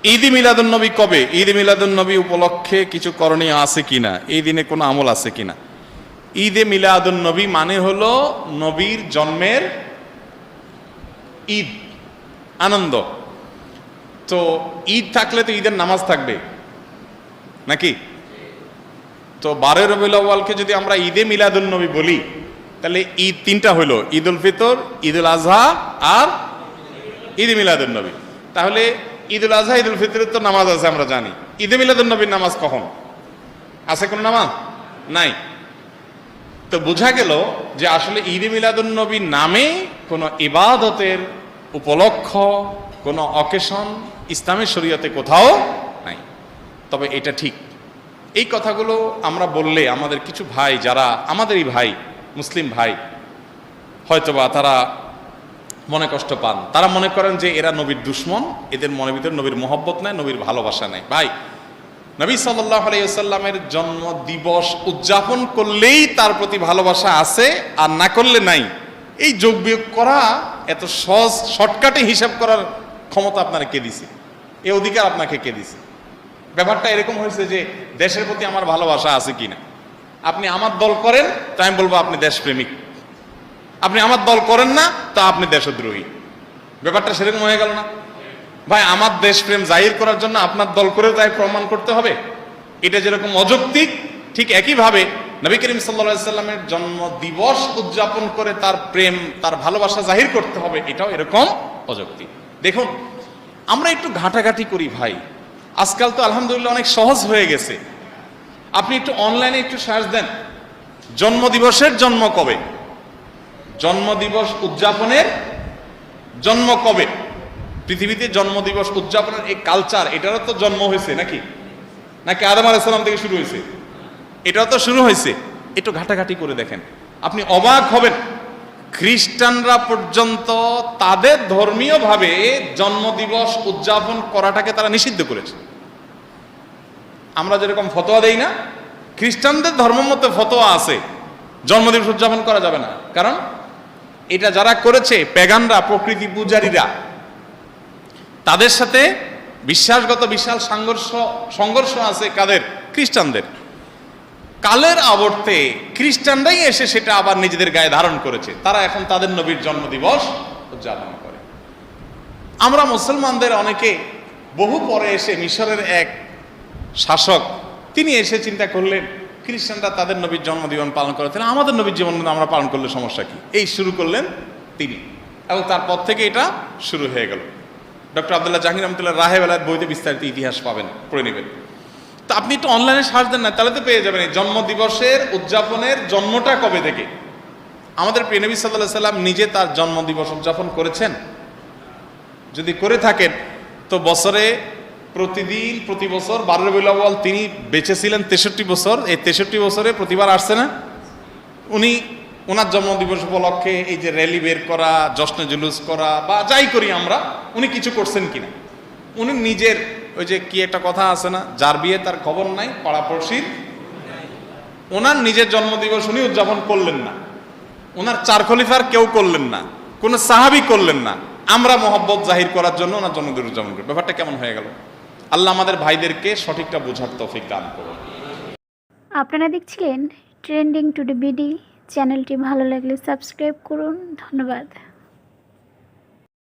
ঈদে মিলাদুন্নবী কবে? ঈদে মিলাদুন্নবী উপলক্ষে কিছু করণীয় আছে কিনা, এই দিনে কোনো আমল আছে কিনা? ঈদে মিলাদুন্নবী মানে হলো নবীর জন্মের ঈদ, আনন্দ। তো ঈদ থাকলে তো ঈদের নামাজ থাকবে নাকি? তো 12 রবিউল আউয়ালকে যদি আমরা ঈদে মিলাদুন্নবী বলি, তাহলে ঈদ তিনটা হলো, ঈদুল ফিতর, ঈদুল আজহা আর ঈদে মিলাদুন্নবী। তাহলে ঈদুল আজহা ঈদুল ফিতরের তো নামাজ আছে আমরা জানি, ঈদে মিলাদুন্নবীর নামাজ কখন আছে? কোন নামাজ নাই। তো বোঝা গেল যে আসলে ঈদে মিলাদুন্নবী নামে কোনো ইবাদতের উপলক্ষ, কোনো অকেশন ইসলামের শরীয়তে কোথাও নাই। তবে এটা ঠিক, এই কথাগুলো আমরা বললে আমাদের কিছু ভাই, যারা আমাদেরই ভাই, মুসলিম ভাই, হয়তোবা তারা মনে কষ্ট পান। তারা মনে করেন যে এরা নবীর দুশ্মন, এদের মনের ভিতরে নবীর মহব্বত নাই, নবীর ভালোবাসা নাই। ভাই, নবী সাল্লাল্লাহু আলাইহি ওয়াসাল্লামের জন্ম দিবস উদযাপন করলেই তার প্রতি ভালোবাসা আছে, আর না করলে নাই। এই যোগ বিয়োগ করা এত সহজ, শর্টকাটে হিসাব করার ক্ষমতা আপনারা কে দিছে? এই অধিকার আপনাকে কে দিছে? ব্যাপারটা এরকম হয়েছে যে দেশের প্রতি আমার ভালোবাসা আছে কিনা। আপনি আমার দল করেন তো আমি বলবো আপনি দেশপ্রেমিক, আপনি আমার দল করেন না তো আপনি দেশদ্রোহী। ব্যাপারটা সেরকম হয়ে গেল না ভাই? আমার দেশপ্রেম জাহির করার জন্য আপনার দল করে তাই প্রমাণ করতে হবে, এটা যেরকম অযৌক্তিক, ঠিক একইভাবে নবী করিম সাল্লাল্লাহু আলাইহি সাল্লামের জন্ম দিবস উদযাপন করে তার প্রেম, তার ভালোবাসা জাহির করতে হবে, এটাও এরকম অযৌক্তিক। দেখুন, আমরা একটু ঘাটাঘাটি করি ভাই। আজকাল তো আলহামদুলিল্লাহ অনেক সহজ হয়ে গেছে। আপনি একটু অনলাইনে একটু সার্চ দেন, জন্মদিবসের জন্ম কবে, জন্মদিবস উদযাপনের জন্ম কবে। পৃথিবীতে জন্মদিবস উদযাপনের এই কালচার, এটারও তো জন্ম হয়েছে নাকি? নাকি আদম আলাইহিস সালাম থেকে শুরু হয়েছে? এটাও তো শুরু হয়েছে। একটু ঘাটাঘাটি করে দেখেন, আপনি অবাক হবেন। খ্রিস্টানরা পর্যন্ত তাদের ধর্মীয় ভাবে জন্মদিবস উদযাপন করাটাকে তারা নিষিদ্ধ করেছে। আমরা যেরকম ফতোয়া দেই না, খ্রিস্টানদের ধর্মমতে ফতোয়া আছে জন্মদিবস উদযাপন করা যাবে না। কারণ এটা যারা করেছে পেগানরা, প্রকৃতি পূজারীরা, তাদের সাথে বিশ্বাসগত বিশাল সংঘর্ষ আছে। কাদের? খ্রিস্টানদের। কালের আবর্তে খ্রিস্টানরাই এসে সেটা আবার নিজেদের গায়ে ধারণ করেছে। তারা এখন তাদের নবীর জন্মদিবস উদযাপন করে। আমরা মুসলমানদের অনেকে বহু পরে এসে, মিশরের এক শাসক, তিনি এসে চিন্তা করলেন খ্রিস্টানরা তাদের নবীর জন্মদিবস পালন করে, তাহলে আমাদের নবীর জন্মদিন আমরা পালন করলে সমস্যা কি? এই শুরু করলেন তিনি, এবং তারপর থেকে এটা শুরু হয়ে গেল। ডক্টর আব্দুল্লাহ জাহাঙ্গীর রহমতুল্লাহ রাহে বেলায়েত বইতে বিস্তারিত ইতিহাস পাবেন, পড়ে নেবেন। তো আপনি একটু অনলাইনে সার্চ দেন না, তাহলে তো পেয়ে যাবেন এই জন্মদিবসের উদযাপনের জন্মটা কবে থেকে। আমাদের প্রিয় নবী সাল্লাল্লাহু আলাইহি সাল্লাম নিজে তার জন্মদিবস উদযাপন করেছেন? যদি করে থাকেন তো বছরে প্রতিদিন, প্রতি বছর 12 রবিউল আউয়াল তিনি বেঁচে ছিলেন 63 বছর, এই 63 বছরে প্রতিবার আসছে না? উনি ওনার জন্মদিবস উপলক্ষে এই যে র্যালি বের করা, জশ্নে জুলুস করা বা যাই করি আমরা, উনি কিছু করছেন কিনা? উনি নিজের, ওই যে কি একটা কথা আছে না, যার বিয়ে তার খবর নাই, পাড়াপড়শির। ওনার নিজের জন্মদিবস উনি উদযাপন করলেন না, ওনার 4 খলিফার কেউ করলেন না, কোন সাহাবী করলেন না। আমরা মহব্বত জাহির করার জন্য ওনার জন্মদিন উদযাপন করি। ব্যাপারটা কেমন হয়ে গেল? আল্লাহ আমাদের ভাইদেরকে সঠিকটা বোঝার তৌফিক দান করুন। আপনারা দেখছিলেন ট্রেন্ডিং টুডে বিডি। চ্যানেলটি ভালো লাগলে সাবস্ক্রাইব করুন। ধন্যবাদ।